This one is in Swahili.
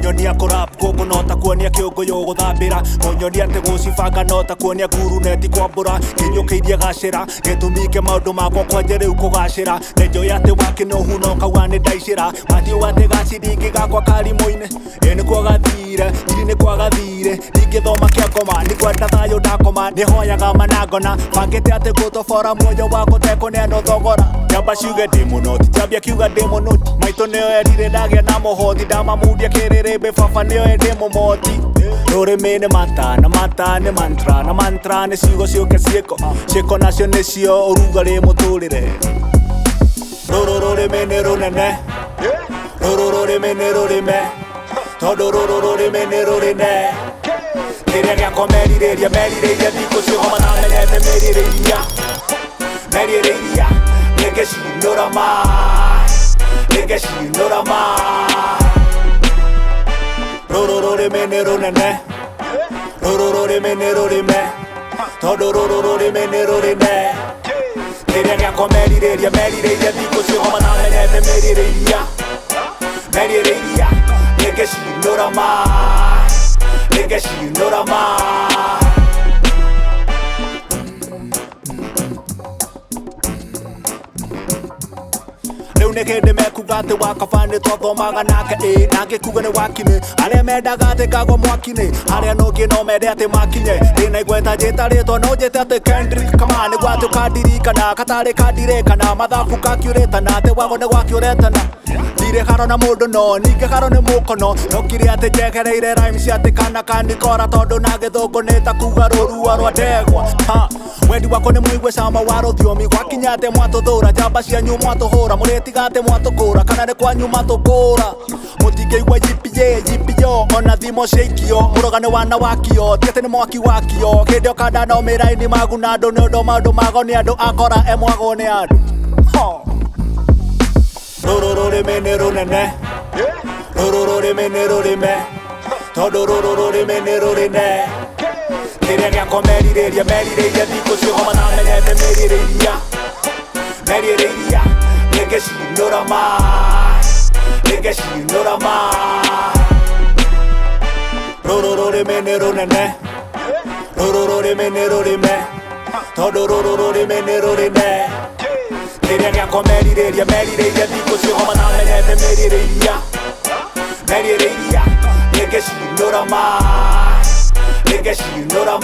Munyonia korap goko nota kuonia kiongoyo guthambira munyonia ati gucibanga nota kuonia guru neti kwambura kinyukiirie gacira gitumike maundu makwa kwanje riu kugacira nenjoy ati wakino huno kawa ni ndaicira matiu ati gaciringi gakwa karimu-ini ni kwagathire iri ni kwagathire ndingithoma kiakoma ni kwenda thayo ndakoma nihoyaga manangona bangite ati gutobora muoyo wakwa tekuneno thogora Jamba ciuge ndi munoti jambia kiuga ndi munoti maito nio erire ndagia na muhoti ndamamundia kiriribe baba nio ndi mumoti Rúrímí ni mata na mata ni mantra na mantra ni ciugo ciuke ciiko nacio nicio urugari muturire Rúrímí ni runene Rúrímí ni rurime tondu Rúrímí ni rurine kiria giakwa merirĩria thikũ ciothe matamenyete merirĩria nĩngĩcinũra Rúrímí ni runene Rúrímí ni rurime tondu Rúrímí ni rurine kiria giakwa merirĩria thikũ ciothe matamenyete merirĩria nĩngĩcinũra Riu ni hindi mekuga ati wakaba ni twathomaga nake nangikuga ni wakine aria mendaga ati ngagwo mwakine aria nungi no mende ati makinye ndina igweta njita ritwa no njite ati Kendrick kama ni gwatu kandirikana katari kandirekana mathabu gakiuritana ati wago ni gwakiuretana Ndire haro na mundu no ninge haro ni mukono nokire ati njegereire rhymes ati kana kandikora tondu na githungu nita kuga rurua rwa ndegwa wendi wako ni muigwe cama wa ruthiomi gwakinya ati mwatuthura njamba cianyu mwatuhura muritiga ati mwatukura kana ni kwanyu matukura mutingĩigua yipiyo ona thimo ciaikio murogane wana wakio ti ati ni mwaki wakio hindi okanda no miraini maguna andu ni undu maundu mago ni andu akora emwago ni andu Rúrímí ni runene Rúrímí ni rurime tondu Rúrímí ni rurine kiria giakwa merirĩria thikũ ciothe matamenyete merirĩria nĩngĩcinũra Rúrímí ni runene Rúrímí ni rurime tondu Rúrímí ni rurine kiria giakwa merirĩria thikũ ciothe matamenyete merirĩria nĩngĩcinũra